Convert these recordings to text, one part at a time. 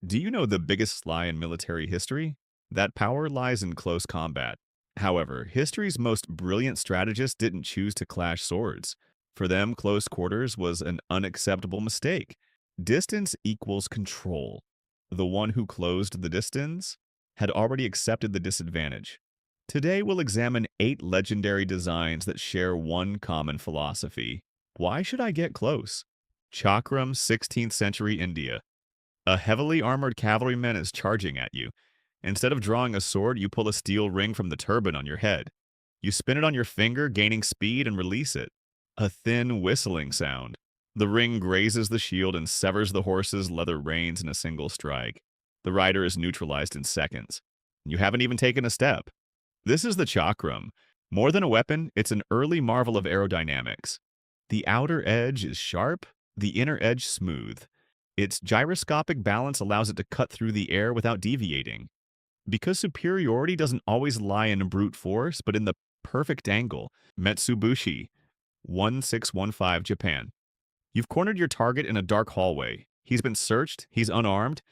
Do you know the biggest lie in military history? That power lies in close combat. However, history's most brilliant strategists didn't choose to clash swords. For them, close quarters was an unacceptable mistake. Distance equals control. The one who closed the distance had already accepted the disadvantage. Today, we'll examine 8 legendary designs that share one common philosophy. Why should I get close? Chakram, 16th century India. A heavily armored cavalryman is charging at you. Instead of drawing a sword, you pull a steel ring from the turban on your head. You spin it on your finger, gaining speed, and release it. A thin whistling sound. The ring grazes the shield and severs the horse's leather reins in a single strike. The rider is neutralized in seconds. You haven't even taken a step. This is the chakram. More than a weapon, it's an early marvel of aerodynamics. The outer edge is sharp, the inner edge smooth. Its gyroscopic balance allows it to cut through the air without deviating. Because superiority doesn't always lie in brute force, but in the perfect angle. Metsubushi, 1615, Japan. You've cornered your target in a dark hallway. He's been searched, he's unarmed.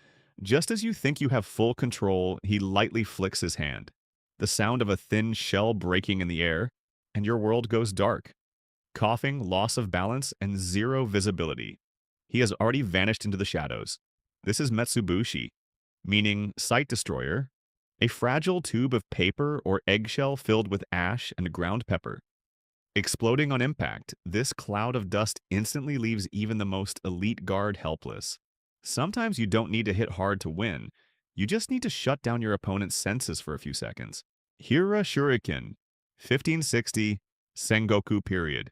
Just as you think you have full control, he lightly flicks his hand. The sound of a thin shell breaking in the air, and your world goes dark. Coughing, loss of balance, and zero visibility. He has already vanished into the shadows. This is Metsubushi, meaning sight destroyer, a fragile tube of paper or eggshell filled with ash and ground pepper. Exploding on impact, this cloud of dust instantly leaves even the most elite guard helpless. Sometimes you don't need to hit hard to win. You just need to shut down your opponent's senses for a few seconds. Hira-Shuriken, 1560, Sengoku period.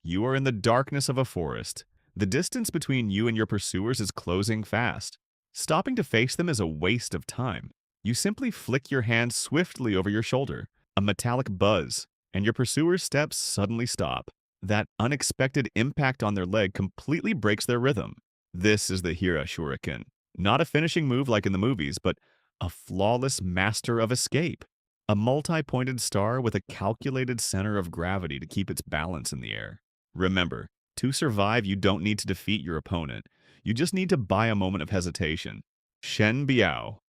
You are in the darkness of a forest. The distance between you and your pursuers is closing fast. Stopping to face them is a waste of time. You simply flick your hand swiftly over your shoulder, a metallic buzz, and your pursuer's steps suddenly stop. That unexpected impact on their leg completely breaks their rhythm. This is the Hira-Shuriken. Not a finishing move like in the movies, but a flawless master of escape. A multi-pointed star with a calculated center of gravity to keep its balance in the air. Remember, to survive, you don't need to defeat your opponent. You just need to buy a moment of hesitation. Shen Biao,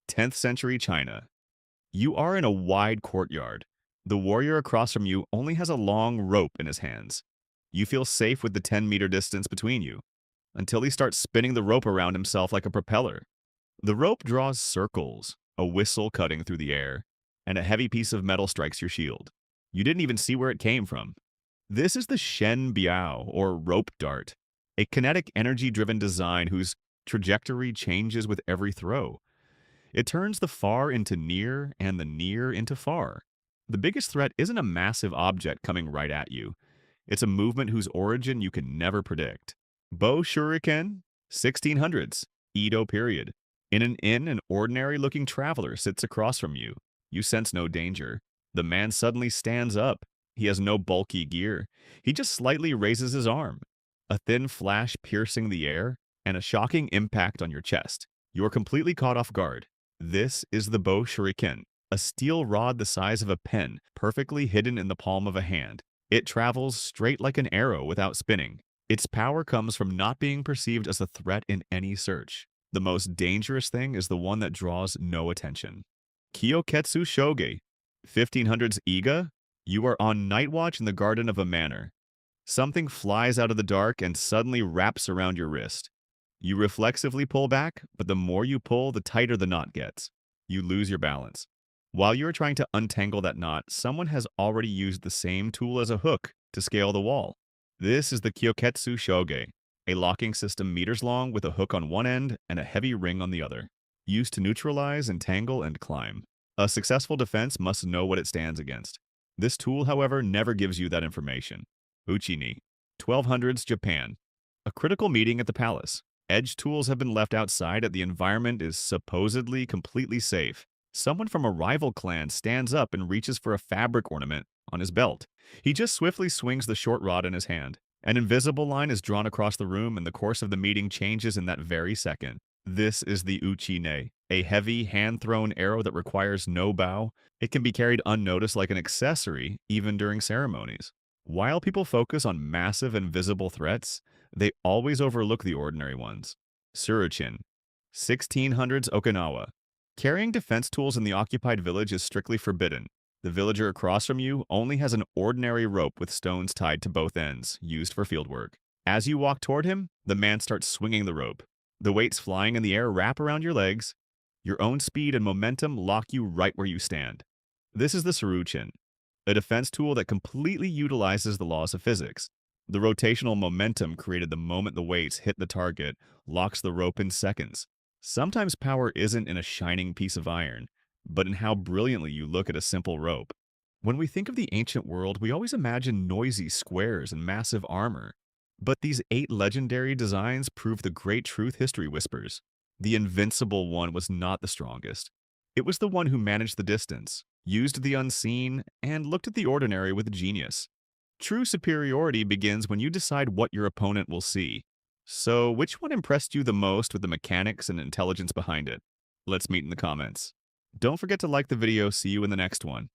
10th century China. You are in a wide courtyard. The warrior across from you only has a long rope in his hands. You feel safe with the 10-meter distance between you, until he starts spinning the rope around himself like a propeller. The rope draws circles, a whistle cutting through the air, and a heavy piece of metal strikes your shield. You didn't even see where it came from. This is the Shen Biao, or rope dart, a kinetic energy-driven design whose trajectory changes with every throw. It turns the far into near and the near into far. The biggest threat isn't a massive object coming right at you. It's a movement whose origin you can never predict. Bo-Shuriken, 1600s, Edo period. In an inn, an ordinary-looking traveler sits across from you. You sense no danger. The man suddenly stands up. He has no bulky gear. He just slightly raises his arm. A thin flash piercing the air, and a shocking impact on your chest. You are completely caught off guard. This is the Bo-Shuriken, a steel rod the size of a pen, perfectly hidden in the palm of a hand. It travels straight like an arrow without spinning. Its power comes from not being perceived as a threat in any search. The most dangerous thing is the one that draws no attention. Kyoketsu-Shoge, 1500s Iga. You are on night watch in the garden of a manor. Something flies out of the dark and suddenly wraps around your wrist. You reflexively pull back, but the more you pull, the tighter the knot gets. You lose your balance. While you are trying to untangle that knot, someone has already used the same tool as a hook to scale the wall. This is the Kyoketsu-Shoge, a locking system meters long with a hook on one end and a heavy ring on the other, used to neutralize, entangle, and climb. A successful defense must know what it stands against. This tool, however, never gives you that information. Uchi-Ne, 1200s Japan. A critical meeting at the palace. Edge tools have been left outside and the environment is supposedly completely safe. Someone from a rival clan stands up and reaches for a fabric ornament on his belt. He just swiftly swings the short rod in his hand. An invisible line is drawn across the room and the course of the meeting changes in that very second. This is the Uchi-Ne, a heavy, hand-thrown arrow that requires no bow. It can be carried unnoticed like an accessory, even during ceremonies. While people focus on massive and visible threats, they always overlook the ordinary ones. Suruchin, 1600s Okinawa. Carrying defense tools in the occupied village is strictly forbidden. The villager across from you only has an ordinary rope with stones tied to both ends, used for fieldwork. As you walk toward him, the man starts swinging the rope. The weights flying in the air wrap around your legs. Your own speed and momentum lock you right where you stand. This is the Suruchin, a defense tool that completely utilizes the laws of physics. The rotational momentum created the moment the weights hit the target locks the rope in seconds. Sometimes power isn't in a shining piece of iron, but in how brilliantly you look at a simple rope. When we think of the ancient world, we always imagine noisy squares and massive armor. But these 8 legendary designs prove the great truth history whispers. The invincible one was not the strongest. It was the one who managed the distance, used the unseen, and looked at the ordinary with genius. True superiority begins when you decide what your opponent will see. So, which one impressed you the most with the mechanics and intelligence behind it? Let's meet in the comments. Don't forget to like the video. See you in the next one.